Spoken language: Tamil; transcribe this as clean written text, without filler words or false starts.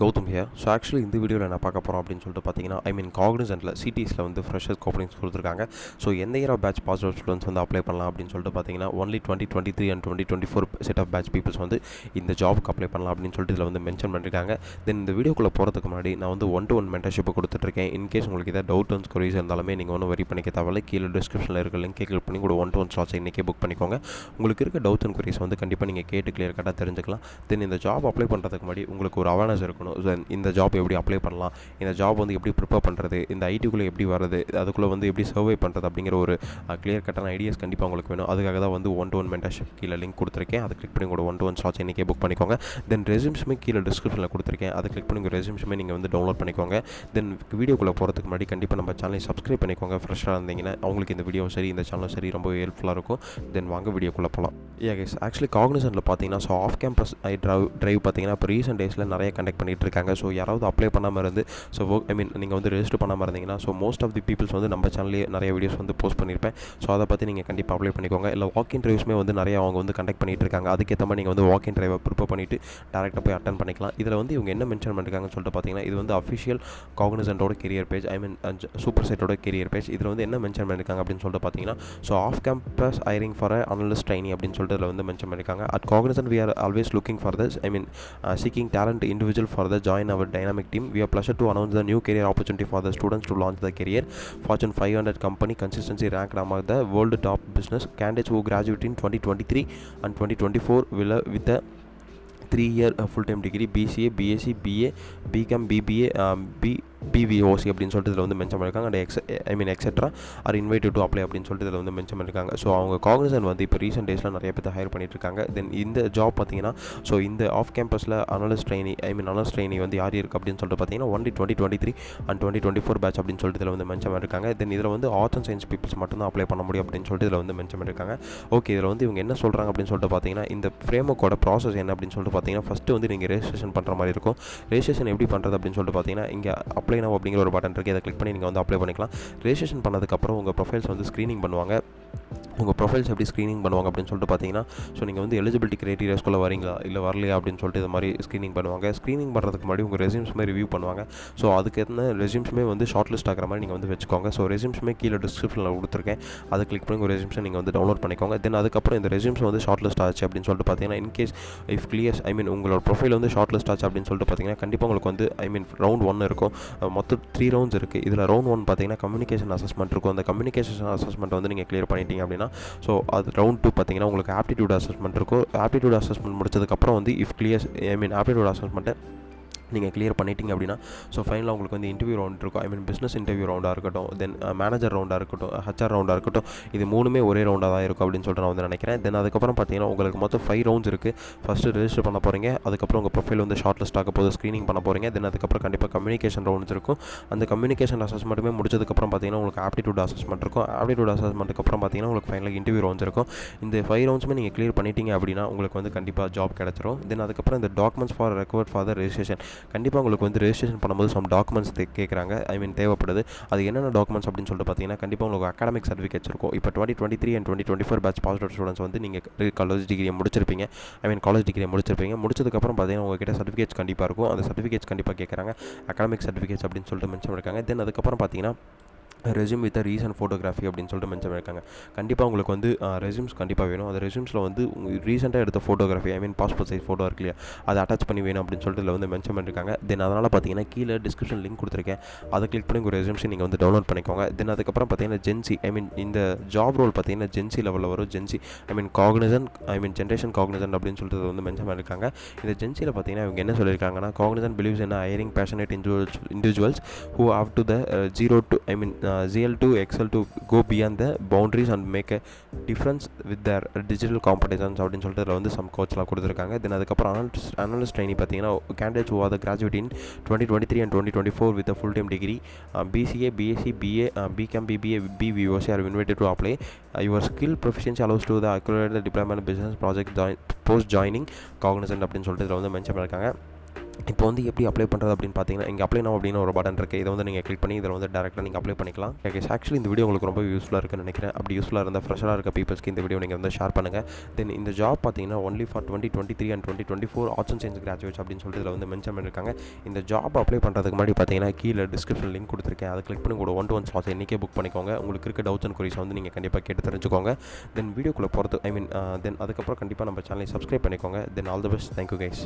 கௌதம் ஹியர். ஸோ ஆக்சுவலி இந்த வீடியோவில் என்ன பார்க்க போகிறோம் அப்படின்னு சொல்லிட்டு பார்த்தீங்கன்னா, காக்னிசன்ட்டில் சிடிஸில் வந்து ஃப்ரெஷர்ஸ்க்கு ஓப்பனிங்ஸ் கொடுத்துருக்காங்க. ஸோ எந்த year of batch pass out students வந்து அப்ளை பண்ணலாம் அப்படின்னு சொல்லிட்டு பார்த்தீங்கன்னா, only 2023 and 2024 set of batch peoples வந்து இந்த ஜாபுக்கு அப்ளை பண்ணலாம் அப்படின்னு சொல்லிட்டு இதில் வந்து மென்ஷன் பண்ணியிருக்காங்க. தென் இந்த வீடியோக்குள்ளே போகிறதுக்கு முன்னாடி நான் வந்து 1-to-1 மென்டர்ஷிப் கொடுத்துட்ருக்கேன். இன்கேஸ் உங்களுக்கு ஏதாவது டவுட் அண்ட் ஸ்கொரிஸ் இருந்தாலுமே நீங்கள் ஒன்றும் வெரி பண்ணிக்க தேவையில்லை. கீழே டிஸ்கிரிப்ஷனில் இருக்க லிங்க் கிளிக் பண்ணி கூட 1-to-1 ஸ்லாட்ஸ் இன்றைக்கே புக் பண்ணிக்கோங்க. உங்களுக்கு இருக்க டவுட்ஸ் அண்ட் ஸ்கொரிஸ் வந்து கண்டிப்பாக நீங்கள் கேட்டு கிளியர் கட்டாக தெரிஞ்சுக்கலாம். தென் இந்த ஜாப் அப்ளை பண்ணுறதுக்கு முன்னாடி உங்களுக்கு ஒரு அவேர்னஸ் இருக்கணும். இந்த ஜாப் எப்படி அப்ளை பண்ணலாம், இந்த ஜாப் வந்து எப்படி ப்ரிப்பேர் பண்ணுறது, இந்த ஐடிக்குள்ளே எப்படி வருது, அதுக்குள்ளே வந்து எப்படி சர்வை பண்ணுறது அப்படிங்கிற ஒரு கிளியர் கட்டான ஐடியாஸ் கண்டிப்பாக உங்களுக்கு வேணும். அதுக்காக தான் வந்து 1-to-1 மென்டர்ஷிப் கீழே லிங்க் கொடுத்துருக்கேன். அதை கிளிக் பண்ணி கூட 1-to-1 ஸ்லாட்ஸ் இன்றைக்கே புக் பண்ணிக்கோங்க. தென் ரெஸ்யூம்ஸுமே கீழே டிஸ்கிரிப்ஷனில் கொடுத்துருக்கேன். அதை கிளிக் பண்ணி உங்கள் ரெஸ்யூம்ஸுமே நீங்கள் வந்து டவுன்லோட் பண்ணிக்கோங்க. தென் வீடியோக்குள்ளே போகிறதுக்கு முன்னாடி கண்டிப்பாக நம்ம சேனலை சப்ஸ்கிரைப் பண்ணிக்கோங்க. ஃப்ரெஷ்ஷாக இருந்தீங்கன்னா அவங்களுக்கு இந்த வீடியோவும் சரி இந்த சேனலும் சரி ரொம்ப ஹெல்ப்ஃபுல்லாக இருக்கும். தென் வாங்க வீடியோக்குள்ளே போகலாம். கைஸ், ஆக்சுவலி காக்னிசன்ட்டில் பார்த்தீங்கன்னா ஸோ ஆஃப் கேம்பஸ் டிரைவ் பார்த்தீங்கன்னா இப்போ ரீசெண்ட் டேஸில் நிறைய கண்டக்ட் பண்ணிகிட்டு இருக்காங்க. ஸோ யாராவது அப்ளை பண்ணாமல் இருந்து ஸோ நீங்கள் வந்து ரெஜிஸ்டர் பண்ணாமல் இருந்தீங்கன்னா so most of the peoples வந்து நம்ம சேனல்லேயே நிறைய வீடியோஸ் வந்து போஸ்ட் பண்ணியிருப்பேன். ஸோ அதை பற்றி நீங்கள் கண்டிப்பாக அப்ளை பண்ணிக்கோங்க. இல்லை வாக்கிங் டிரைவ்ஸுமே வந்து நிறைய அவங்க வந்து கண்டக்ட் பண்ணிகிட்டு இருக்காங்க. அதுக்கேற்ற மாதிரி நீங்கள் வந்து வாக்கிங் டிரைவை ப்ரிப்பேர் பண்ணிவிட்டு டேரெக்டாக போய் அட்டன் பண்ணிக்கலாம். இதில் வந்து இவங்க என்ன மென்ஷன் பண்ணியிருக்காங்கன்னு சொல்லிட்டு பார்த்தீங்கன்னா, இது வந்து அஃபிஷியல் காக்னிசன்ட்டோட கெரியர் பேஜ், சூப்பர் செட்டோட கெரியர் பேஜ். இதில் வந்து என்ன மென்ஷன் பண்ணியிருக்காங்க அப்படின்னு சொல்லிட்டு பார்த்தீங்கன்னா, so off campus hiring for analyst trainee அப்படின்னு சொல்லிட்டு இதில் வந்து மென்ஷன் பண்ணியிருக்காங்க. At Cognizant we are always looking for this seeking talent individual for the join our dynamic team. We are pleasure to announce the new career opportunity for the students to launch the career. Fortune 500 company consistently ranked among the world top business candidates who graduate in 2023 and 2024 will with the 3-year full-time degree BCA, BSc, BA, BCom, BBA, BVOC அப்படின்னு சொல்லிட்டு இதில் வந்து மென்ஷன் பண்ணியிருக்காங்க. And etcetera R invited to apply அப்படின்னு சொல்லிட்டு இதில் வந்து மென்ஷன் பண்ணியிருக்காங்க. ஸோ அவங்க காக்னிசன்ட் வந்து இப்போ ரீசெண்ட் டேஸில் நிறைய பேர் ஹையர் பண்ணிட்டு இருக்காங்க. தென் இந்த ஜாப் பார்த்தீங்கன்னா ஸோ இந்த ஆஃப் கேம்பஸில் அனலிஸ்ட் ட்ரைனி வந்து யார் இருக்குது அப்படின்னு சொல்லிட்டு பார்த்தீங்கன்னா ஒன்லி 2023 அண்ட் 2024 பேட்ச் அப்படின்னு சொல்லிட்டு இதில் வந்து மென்ஷன் பண்ணியிருக்காங்க. தென் இதில் வந்து ஆர்ட்ஸ் அண்ட் சயின்ஸ் பீப்புள்ஸ் மட்டும் தான் அப்ளை பண்ண முடியும் அப்படின்னு சொல்லிட்டு இதில் வந்து மென்ஷன் பண்ணியிருக்காங்க. ஓகே, இதில் வந்து இவங்க என்ன சொல்கிறாங்க அப்படின்னு சொல்லிட்டு பார்த்தீங்கன்னா, இந்த ஃப்ரேம்வொர்க்கோட ப்ராசஸ் என்ன அப்படின்னு சொல்லிட்டு பார்த்தீங்கன்னா, ஃபஸ்ட்டு வந்து நீங்கள் ரெஜிஸ்ட்ரேஷன் பண்ணுற மாதிரி இருக்கும். ரெஜிஸ்ட்ரேஷன் எப்படி பண்ணுறது அப்படின்னு சொல்லிட்டு பார்த்தீங்கன்னா, இங்கே அப்ளை நவ் அப்படிங்கிற ஒரு பட்டன் இருக்குது. அதை கிளிக் பண்ணி நீங்கள் வந்து அப்ளை பண்ணிக்கலாம். ரெஜிஸ்ட்ரேஷன் பண்ணதுக்கப்புறம் உங்கள் ப்ரொஃபைல்ஸ் வந்து ஸ்க்ரீனிங் பண்ணுவாங்க. உங்கள் ப்ரொஃபைல்ஸ் எப்படி ஸ்க்ரீனிங் பண்ணுவாங்க அப்படின்னு சொல்லிட்டு பார்த்தீங்கன்னா, ஸோ நீங்கள் வந்து எலிஜிபிலிட்டி க்ரைட்டீரியாஸ்குள்ளே வரீங்களா இல்லை வரலையா அப்படின்னு சொல்லிட்டு இது மாதிரி ஸ்க்ரீனிங் பண்ணுவாங்க. ஸ்க்ரீனிங் பண்ணுறதுக்கு முன்னாடி உங்கள் ரெஸ்யூம்ஸுமே ரிவ்யூ பண்ணுவாங்க. ஸோ அதுக்கு ரெஸ்யூம்ஸுமே வந்து ஷார்ட் லிஸ்ட் ஆகிற மாதிரி நீங்கள் வந்து வச்சுக்கோங்க. ஸோ ரெஸ்யூம்ஸுமே கீழே டிஸ்கிரிப்ஷனில் கொடுத்துருக்கேன். அதை கிளிக் பண்ணி உங்கள் ரெஸ்யூம்ஸை நீங்கள் வந்து டவுன்லோட் பண்ணிக்கோங்க. தென் அதுக்கப்புறம் இந்த ரெஸ்யூம்ஸ் வந்து ஷார்ட் லிஸ்ட் ஆச்சு அப்படின்னு சொல்லிட்டு பார்த்தீங்கன்னா, இன்கேஸ் இஃப் கிளியர்ஸ் உங்களோட ப்ரொஃபைல் வந்து ஷார்ட் லிஸ்ட் ஆச்சு அப்படின்னு சொல்லிட்டு பார்த்தீங்கன்னா, கண்டிப்பாக உங்களுக்கு வந்து ரவுண்ட் 1 இருக்கும். மொத்தம் 3 ரவுண்ட்ஸ் இருக்குது. இதில் ரவுண்ட் 1 பார்த்தீங்கன்னா கம்யூனிகேஷன் அசஸ்மெண்ட் இருக்கும். அந்த கம்யூனிகேஷன் அசஸ்மெண்ட் வந்து நீங்கள் கிளியர் பண்ணிட்டீங்க அப்படின்னா, ஸோ அது ரவுண்ட் 2 பார்த்தீங்கன்னா உங்களுக்கு ஆப்டிடியூட் அசஸ்மெண்ட் இருக்கும். ஆப்டிடியூட் அசஸ்மெண்ட் முடிச்சதுக்கப்புறம் வந்து இஃப் கிளியர்ஸ் ஆப்டிடியூட் அசஸ்மெண்ட்டை நீங்கள் கிளியர் பண்ணிட்டீங்க அப்படின்னா, ஸோ ஃபைனலாக உங்களுக்கு வந்து இன்டர்வியூ ரவுண்ட் இருக்கும். பிஸ்னஸ் இன்டர்வியூ ரவுண்டாக இருக்கட்டும், தென் மேனேஜர் ரவுண்டாக இருக்கட்டும், ஹச்ஆர் ரவுண்டாக இருக்கட்டும், இது 3மே ஒரே ரவுண்டாக தான் இருக்கும் அப்படின்னு சொல்லிட்டு நான் வந்து நினைக்கிறேன். தென் அதுக்கப்புறம் பார்த்தீங்கன்னா உங்களுக்கு மொத்தம் 5 ரவுண்ட்ஸ் இருக்குது. ஃபஸ்ட்டு ரெஜிஸ்டர் பண்ண போகிறீங்க. அதுக்கப்புறம் உங்கள் ப்ரொஃபைல் வந்து ஷார்ட் லிஸ்ட் ஆக போது ஸ்க்ரீனிங் பண்ண போகிறீங்க. தென் அதுக்கப்புறம் கண்டிப்பாக கம்யூனிகேஷன் ரவுண்ட்ஸ் இருக்கும். அந்த கம்யூனிகேஷன் அசஸ்மெண்ட்டுமே முடிச்சதுக்கப்புறம் பார்த்தீங்கன்னா உங்களுக்கு ஆப்டிடியூட் அசஸ்மெண்ட் இருக்கும். ஆப்டிடியூட் அசஸ்மெண்ட்டுக்கு அப்புறம் பார்த்தீங்கன்னா உங்களுக்கு ஃபைனலாக இன்டர்வியூ ரவுண்ட்ஸ் இருக்கும். இந்த 5 ரவுண்ட்ஸுமே நீங்கள் கிளியர் பண்ணிட்டீங்க அப்படின்னா உங்களுக்கு வந்து கண்டிப்பாக ஜாப் கிடச்சிரும். தென் அதுக்கப்புறம் இந்த documents for required for the registration, கண்டிப்பாக உங்களுக்கு வந்து ரெஜிஸ்ட்ரேஷன் பண்ணும்போது சம் டாக்குமெண்ட்ஸ் கேட்குறாங்க. தேவைப்படுது. அது என்னென்ன டாக்குமெண்ட்ஸ் அப்படின்னு சொல்லிட்டு பார்த்தீங்கன்னா, கண்டிப்பாக உங்களுக்கு அகாடமிக் சர்டிஃபிகேட்ஸ் இருக்கும். இப்போ 2023 and 2024 batch pass out students வந்து நீங்கள் காலேஜ் டிகிரியை முடிச்சிருப்பீங்க. முடிச்சதுக்கப்புறம் பார்த்தீங்கன்னா உங்ககிட்ட சர்டிஃபிகேட்ஸ் கண்டிப்பாக இருக்கும். அந்த சர்டிஃபிகேட்ஸ் கண்டிப்பாக கேட்குறாங்க. அகாடமிக் சர்டிஃபிகேட்ஸ் அப்படின்னு சொல்லிட்டு மென்ஷன் பண்ணியிருக்காங்க. தென் அதுக்கப்புறம் பார்த்தீங்கன்னா ரெஸ்யூம் வித் ரீசன்ட் ஃபோட்டோகிராஃபி அப்படின்னு சொல்லிட்டு மென்ஷன் பண்ணியிருக்காங்க. கண்டிப்பாக உங்களுக்கு வந்து ரெஸ்யூம்ஸ் கண்டிப்பாக வேணும். அந்த ரெஸ்யூம்ஸில் வந்து ரீசெண்டாக எடுத்த ஃபோட்டோகிராஃபி பாஸ்போர்ட் சைஸ் ஃபோட்டோ இருக்கு இல்லையா, அதை அட்டாச் பண்ணி வேணும் அப்படின்னு சொல்லிட்டு இதில் வந்து மென்ஷன் பண்ணியிருக்காங்க. தென் அதனால் பார்த்தீங்கன்னா கீழே டிஸ்கிரிப்ஷன் லிங்க் கொடுத்துருக்கேன். அதை கிளிக் பண்ணி உங்கள் ரெஸ்யூம்ஸை நீங்கள் வந்து டவுன்லோட் பண்ணிக்கோங்க. தென் அதுக்கப்புறம் பார்த்தீங்கன்னா ஜென்சி இந்த ஜாப் ரோல் பார்த்தீங்கன்னா ஜென்சி லெவலில் வரும். ஜென்சி காக்னிசன்ட் ஜென்ரேஷன் காக்னிசன்ட் அப்படின்னு சொல்லிட்டு வந்து மென்ஷன் பண்ணியிருக்காங்க. இந்த ஜென்சியில் பார்த்தீங்கன்னா இவங்க என்ன சொல்லியிருக்காங்கன்னா, Cognizant believes in hiring passionate individuals who have to the zero to ZL to Excel to go beyond the boundaries and make a difference with their digital competence அப்படின்னு சொல்லிட்டு அதில் வந்து சம் கோச்லாம் கொடுத்துருக்காங்க. தென் அதுக்கப்புறம் அனலிஸ்ட் ட்ரைனி பார்த்தீங்கன்னா candidates who are the graduate in 2023 and 2024 with a full time degree BCA, BSc, BA, BCom, BBA, BVOC are invited to apply. Your skill proficiency allows to the accelerate the deployment business project post joining Cognizant அப்படின்னு சொல்லிட்டு இதில் வந்து மென்ஷன் பண்ணியிருக்காங்க. இப்போ வந்து எப்படி அப்ளை பண்ணுறது அப்படின்னு பார்த்தீங்கன்னா, இங்கே அப்ளை நவ் அப்படின்னு ஒரு பட்டன் இருக்குது. இதை வந்து நீங்கள் கிளிக் பண்ணி இதில் வந்து டேரெக்டாக நீங்கள் அப்ளை பண்ணிக்கலாம். ஓகே, ஆக்சுவலி இந்த வீடியோ உங்களுக்கு ரொம்ப யூஸ்ஃபுல்லாக இருக்குன்னு நினைக்கிறேன். அப்படி யூஸ்ஃபுல்லாக இருந்தால் ஃப்ரெஷராக இருக்க பீப்பிள்ஸ்க்கு இந்த வீடியோ நீங்கள் வந்து ஷேர் பண்ணுங்கள். தென் இந்த ஜாப் பார்த்தீங்கன்னா only for 2023 and 2024 arts and science graduates அப்படின்னு சொல்லிட்டு இதில் வந்து மென்ஷன் பண்ணியிருக்காங்க. இந்த ஜாப் அப்ளை பண்ணுறதுக்கு முன்னாடி பார்த்தீங்கன்னா கீழே டிஸ்கிரிப்ஷன் லிங்க் கொடுத்துருக்கேன். அதை கிளிக் பண்ணி உங்களோட 1-to-1 ஸ்லாட்ஸ் இன்றைக்கே புக் பண்ணிக்கோங்க. உங்களுக்கு இருக்க டவுட்ஸ் அண்ட் குரீஸ் வந்து நீங்கள் கண்டிப்பாக கேட்டு தெரிஞ்சுக்கோங்க. தென் வீடியோக்குள்ளே போகிறது தென் அதுக்கப்புறம் கண்டிப்பாக நம்ம சேனலை சப்ஸ்கிரைப் பண்ணிக்கோங்க. Then all the best. Thank you guys.